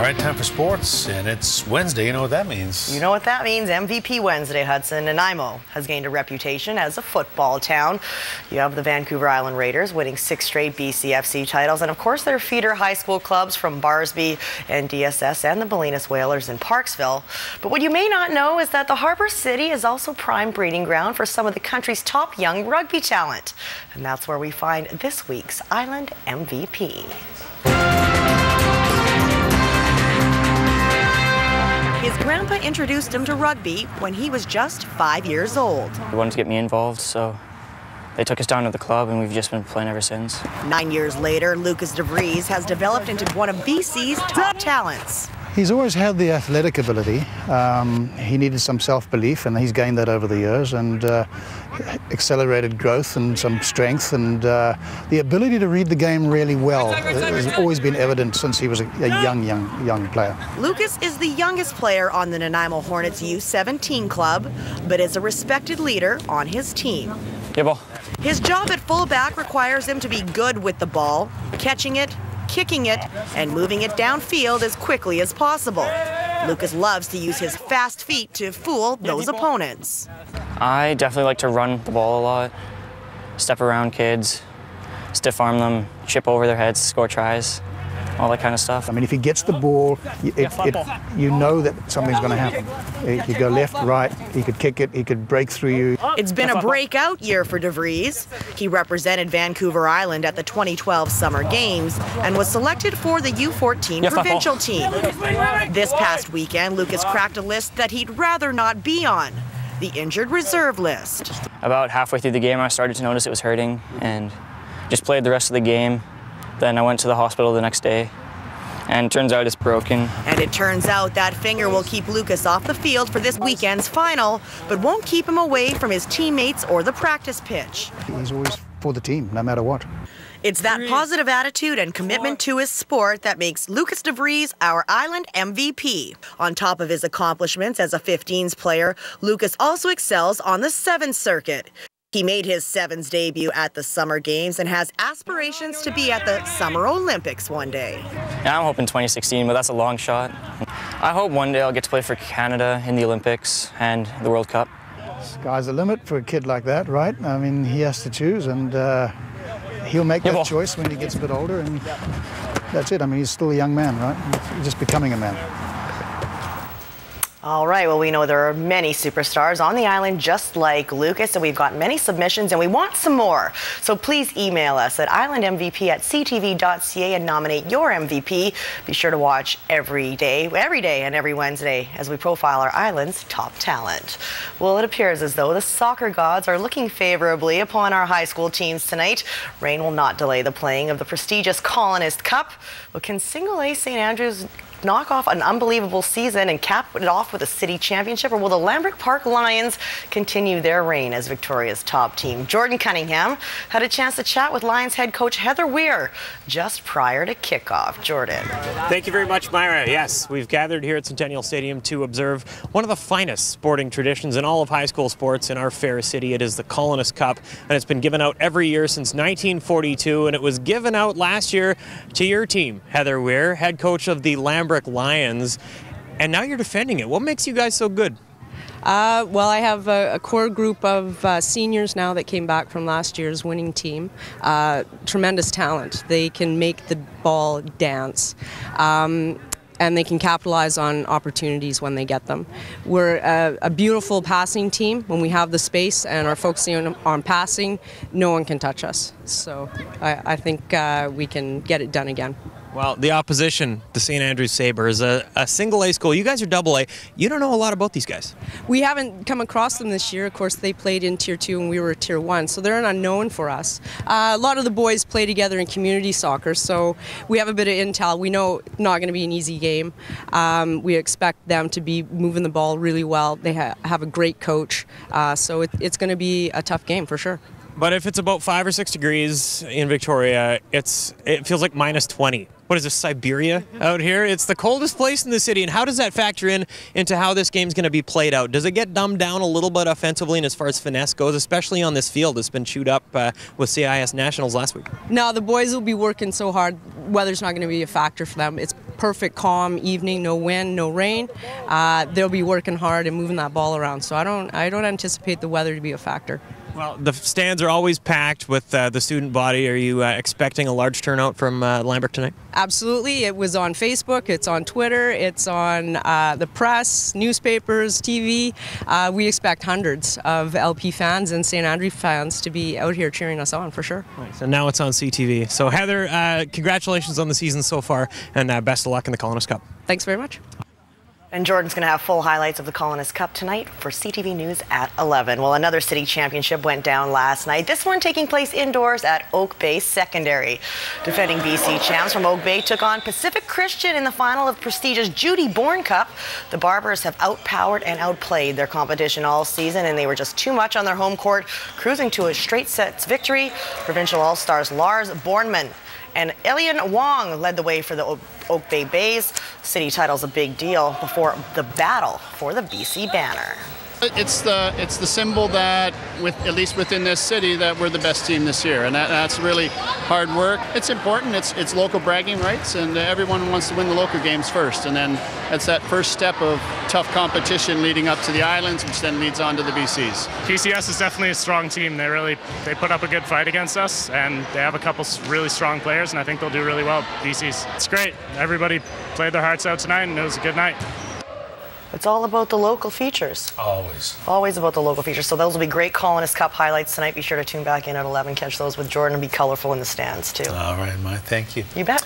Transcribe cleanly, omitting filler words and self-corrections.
right, time for sports, and it's Wednesday. You know what that means. You know what that means. MVP Wednesday, Hudson. Nanaimo has gained a reputation as a football town. You have the Vancouver Island Raiders winning 6 straight BCFC titles, and of course their feeder high school clubs from Barsby and DSS and the Bolinas Whalers in Parksville. But what you may not know is that the Harbour City is also prime breeding ground for some of the country's top young rugby talent. And that's where we find this week's Island MVP. His grandpa introduced him to rugby when he was just 5 years old. They wanted to get me involved, so they took us down to the club, and we've just been playing ever since. 9 years later, Lucas Devries has developed into one of BC's top talents. He's always had the athletic ability. He needed some self-belief, and he's gained that over the years, and accelerated growth and some strength, and the ability to read the game really well has always been evident since he was a young player. Lucas is the youngest player on the Nanaimo Hornets U17 club, but is a respected leader on his team. Yeah, ball. His job at fullback requires him to be good with the ball, catching it, kicking it, and moving it downfield as quickly as possible. Lucas loves to use his fast feet to fool those opponents. I definitely like to run the ball a lot, step around kids, stiff arm them, chip over their heads, score tries, all that kind of stuff. I mean, if he gets the ball, you know that something's going to happen. He could go left, right, he could kick it, he could break through you. It's been a breakout year for Devries. He represented Vancouver Island at the 2012 Summer Games and was selected for the U14 provincial team. This past weekend, Lucas cracked a list that he'd rather not be on, the injured reserve list. About halfway through the game, I started to notice it was hurting and just played the rest of the game. Then I went to the hospital the next day, and it turns out it's broken. And it turns out that finger will keep Lucas off the field for this weekend's final, but won't keep him away from his teammates or the practice pitch. He's always for the team, no matter what. It's that positive attitude and commitment to his sport that makes Lucas Devries our Island MVP. On top of his accomplishments as a 15s player, Lucas also excels on the 7th circuit. He made his 7s debut at the Summer Games and has aspirations to be at the Summer Olympics one day. Yeah, I'm hoping 2016, but that's a long shot. I hope one day I'll get to play for Canada in the Olympics and the World Cup. Sky's the limit for a kid like that, right? I mean, he has to choose, and he'll make that choice when he gets a bit older, and that's it. I mean, he's still a young man, right? He's just becoming a man. All right, well, we know there are many superstars on the island just like Lucas, and we've got many submissions, and we want some more. So please email us at islandmvp@ctv.ca and nominate your MVP. Be sure to watch every day and every Wednesday as we profile our island's top talent. Well, it appears as though the soccer gods are looking favorably upon our high school teams tonight. Rain will not delay the playing of the prestigious Colonist Cup. But can Single A St. Andrews knock off an unbelievable season and cap it off with a city championship, or will the Lambrick Park Lions continue their reign as Victoria's top team? Jordan Cunningham had a chance to chat with Lions head coach Heather Weir just prior to kickoff. Jordan. Thank you very much, Myra. Yes, we've gathered here at Centennial Stadium to observe one of the finest sporting traditions in all of high school sports in our fair city. It is the Colonist Cup, and it's been given out every year since 1942, and it was given out last year to your team, Heather Weir, head coach of the Lambrick Lions, and now you're defending it. What makes you guys so good? Well, I have a core group of seniors now that came back from last year's winning team. Tremendous talent. They can make the ball dance. And they can capitalize on opportunities when they get them. We're a beautiful passing team. When we have the space and are focusing on passing, no one can touch us. So I think we can get it done again. Well, the opposition, the St. Andrews Sabres, a single A school. You guys are double A. You don't know a lot about these guys. We haven't come across them this year. Of course, they played in Tier 2 and we were Tier 1, so they're an unknown for us. A lot of the boys play together in community soccer, so we have a bit of intel. We know it's not going to be an easy game. We expect them to be moving the ball really well. They have a great coach, so it's going to be a tough game for sure. But if it's about 5 or 6 degrees in Victoria, it feels like minus 20. What is this, Siberia out here? It's the coldest place in the city. And how does that factor into how this game's going to be played out? Does it get dumbed down a little bit offensively and as far as finesse goes, especially on this field that's been chewed up with CIS Nationals last week? No, the boys will be working so hard. Weather's not going to be a factor for them. It's perfect, calm evening, no wind, no rain, they'll be working hard and moving that ball around. So I don't anticipate the weather to be a factor. Well, the stands are always packed with the student body. Are you expecting a large turnout from Lambrick tonight? Absolutely. It was on Facebook, it's on Twitter, it's on the press, newspapers, TV. We expect hundreds of LP fans and St. Andrew fans to be out here cheering us on, for sure. Right, so now it's on CTV. So Heather, congratulations on the season so far, and best of luck in the Colonist Cup. Thanks very much. And Jordan's going to have full highlights of the Colonist Cup tonight for CTV News at 11. Well, another city championship went down last night. This one taking place indoors at Oak Bay Secondary. Defending BC champs from Oak Bay took on Pacific Christian in the final of prestigious Judy Bourne Cup. The Barbers have outpowered and outplayed their competition all season, and they were just too much on their home court, cruising to a straight sets victory. Provincial All-Stars Lars Bourneman and Elian Wong led the way for the Oak Bay Bays. City title's a big deal before the battle for the BC banner. It's the symbol that, at least within this city, that we're the best team this year, and that's really hard work. It's important. It's local bragging rights, and everyone wants to win the local games first, and then that's that first step of tough competition leading up to the Islands, which then leads on to the BCs. PCS is definitely a strong team. They put up a good fight against us, and they have a couple really strong players, and I think they'll do really well. BCs, it's great. Everybody played their hearts out tonight, and it was a good night. It's all about the local features. Always. Always about the local features. So those will be great Colonist Cup highlights tonight. Be sure to tune back in at 11. Catch those with Jordan and be colorful in the stands, too. All right, Mike. Thank you. You bet.